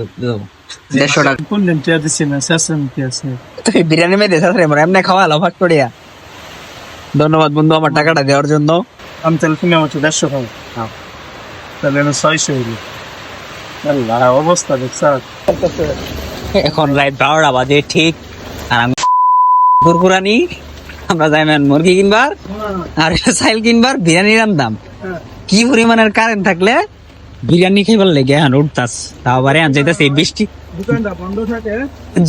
150 টাকা কোন দিন টিয়া দিছি না শাসন কি আছে তুই বিরিয়ানি মেয়ে দেশ রে আমরা এমনি খাওয়ালো ভাগ করিয়া। ধন্যবাদ বন্ধু আমার টাকাটা দেওয়ার জন্য। আমি তাহলে তুমি আমার 150 খাও তাহলে আমি 600 হইল আল্লাহ অবস্থা দেখছ এখন রাত 12টা বাজে ঠিক, আর আমি কুরকুরানি আমরা যাইমান মুরগি কিনবার আর চাইল কিনবার বিরিয়ানি রান্দাম। কি পরিমাণের কারেন্ট থাকলে বিরিয়ানি খাইবার লেগে এখন উঠতাস, তাও আবার এখন যাইতাছে এই বৃষ্টি। দোকানটা বন্ধ থাকে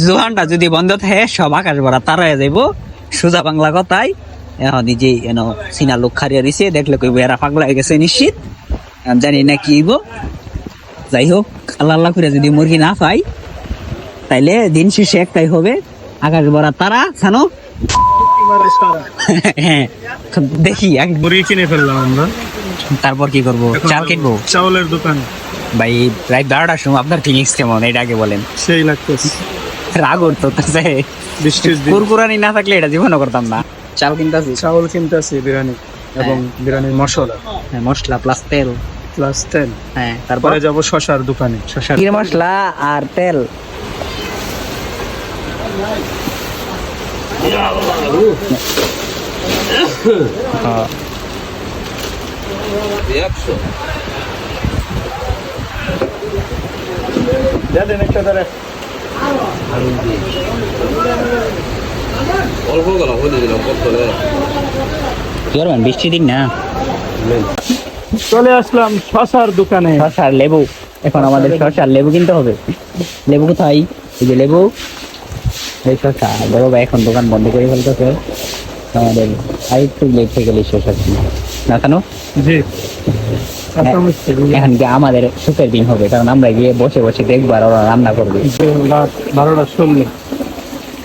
দোকানটা যদি বন্ধ থাকে সব আকাশ ভরা তার হয়ে যাইবো, সোজা বাংলা কথাই। এখন নিজেই সিনা লোক খারিয়া দিছে, দেখলে কইব এরা পাগলা হয়ে গেছে নিশ্চিত। এখন জানি না কি হইব, যাই হোক আল্লাহ আল্লাহ করে যদি মুরগি না পাই তাইলে দিন শেষে একটাই হবে, আকাশ ভরা তারা জানো। হ্যাঁ দেখি মুরগি কিনে ফেললাম আমরা, তারপর কি করবো? চাল কিনবো চাউলের দোকান। ভাই রাত 12টার সময় আপনার ফিলিংস কেমন এটা আগে বলেন। সেই লাগতেছে রাগ উঠতেছে, বৃষ্টির দিন কুরকুরানি না থাকলে এটা জীবনও করতাম না। চাল কিনতেছি, চাউল কিনতেছি বিরিয়ানি এবং বিরিয়ানির মশলা মশলা প্লাস তেল প্লাস তেল। হ্যাঁ, তারপরে তারপরে যাব শশার দোকানে। শশার জিরে মশলা আর তেল। হ্যাঁ। দেন একটা ধরে অল্প গেল হয়ে দিলাম কত কি করবেন, বৃষ্টি দিন না। চলে আসলাম শশার দোকানে। শসার লেবু, এখন আমাদের শসার লেবু কিনতে হবে। লেবু কোথায়? এই যে লেবু, এই শসা। বড় ভাই এখন দোকান বন্ধ করে ফেলতেছে, আমাদের আরেকটু লেট হয়ে গেলে শসা কিনা না কেন। জি এখন কি আমাদের সুখের দিন হবে, কারণ আমরা গিয়ে বসে বসে দেখবো আর ওরা রান্না করবে। রাত 12টা 16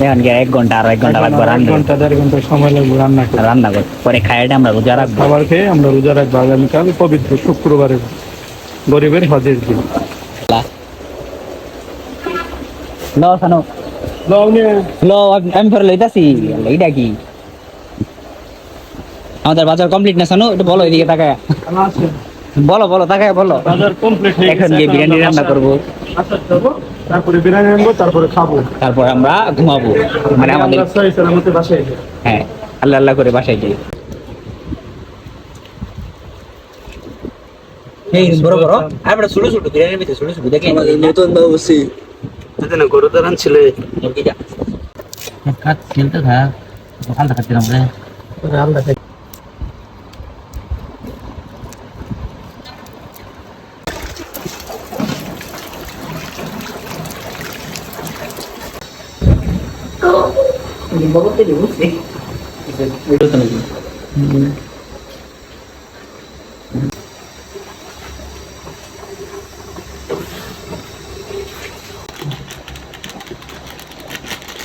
এখন গিয়ে 1 ঘন্টা আর 1 ঘন্টা লাগবে 1 রান্না ঘন্টা 1.5 ঘন্টা সময় লাগবে রান্না করতে। রান্না করতে, পরে খাইটা আমরা রোজা রাখবো। খাবার খেয়ে আমরা রোজা রাখবো আগামীকাল পবিত্র শুক্রবারে, গরিবের হজের দিন। লো সানো লো, আমি ফের লইতাছি। এইটা কি আমাদের বাজার কমপ্লিট না সানো? একটু বলো এদিকে তাকায়, বলো বলো তাকায় বলো। বাজার কমপ্লিট হয়ে এখন গেছে, গিয়ে বিরিয়ানি রান্না করবো, তারপরে বিরিয়ানি আনবো, তারপরে খাবো, তারপর আমরা ঘুমাবো। মানে আমাদের আমরা সহি সালামতে বাসায় যাই। হ্যাঁ আল্লাহ আল্লাহ করে বাসায় যাই। এই বড় বড় আর বড় ছোট ছোট বিরিয়ানির ভিতরে ছোট ছোট দেখেন নতুন বাবুসি না গরু দাঁড়ান ছিলে এটা কাট খেলতে থাক, আলাদা খাচ্ছিলাম রে। আল্লাহ বলতে দিব এটা তো নাকি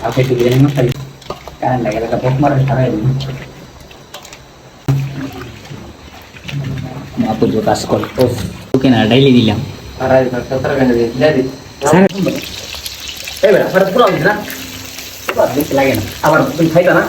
আপনি একটু বিরিয়ানি মশাই কারণ লাগে একটা বক মারা সারাই দিন। আপু যে কাজ কর ওকে না ডাইলি দিলাম। লাগে না আবার তুমি খাইতা না।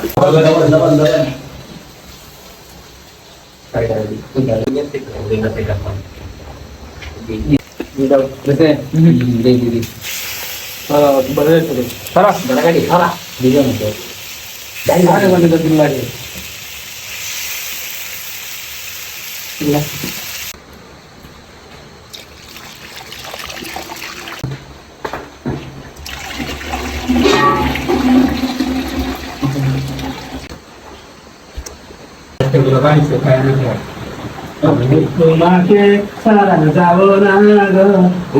তোমাকে সারা যাবো না গো।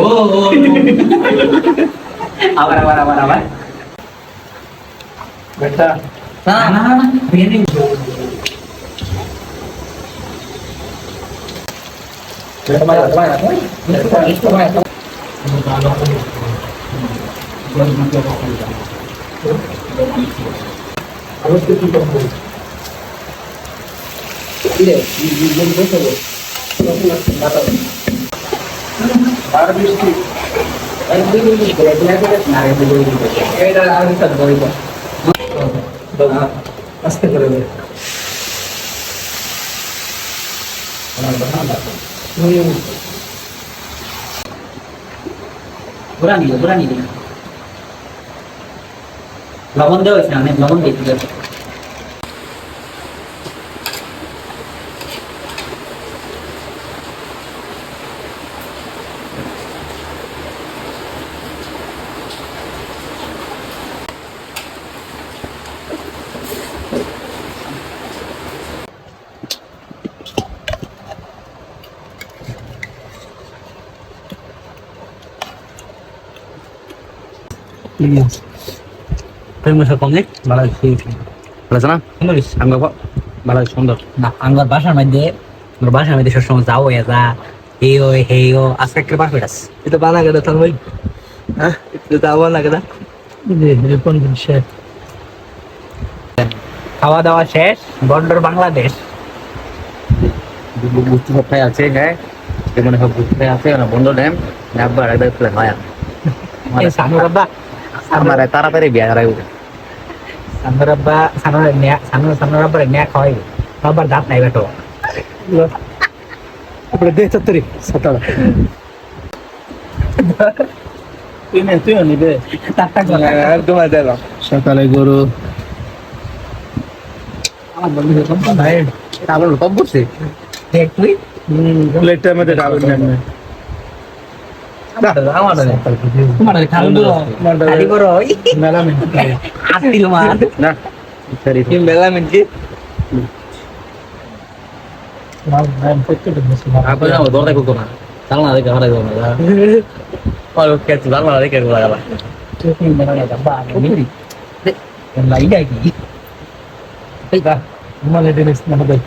ও আবার আবার আবার আবার বেটা না না না বিরিয়ানি আর বৃষ্টি আস্তে করে দে। পুরা নিয়ে লবণ দেওয়া হয়েছে অনেক লবণ দিয়ে মশলা কম নেই ভালো লাগছে না আমি ভালো সুন্দর না আমার বাসার মধ্যে সবসময় যাও হয়ে যা এই ও হেই ও আজকে একটা পারফেক্ট আছে এটা বানা গেলে তার ভাই হ্যাঁ এটা বানা গেলে কোন শেষ খাওয়া দাওয়া শেষ বন্ডর বাংলাদেশ বুঝতে সবটাই আছে হ্যাঁ মনে সব বুঝতে আছে না বন্ধ ড্যাম একবার একবার হয় সানুরাব্বা আমার তাড়াতাড়ি বিয়ে হারাইব সানুরাব্বা সানুরাব্বার নেক হয় সবার দাঁত নাই বেটো আপনি দেখতে তরি সকাল তুই নিবে একদম দিলাম সকালে গরু আমার বন্ধু ভাই আমার কম করছে দেখ তুই প্লেটটার মধ্যে ডাবেন না তোমার খালু খালি করো মেলামেন হাতি তোমার না সরি বেলা মিনকি apa yang mau dorong aku kemana? Salah lagi kemana gue nggak? Kalau kayak salah lagi kayak gue lah. ini mana ada bang ini yang lain lagi Mana jenis nama baik?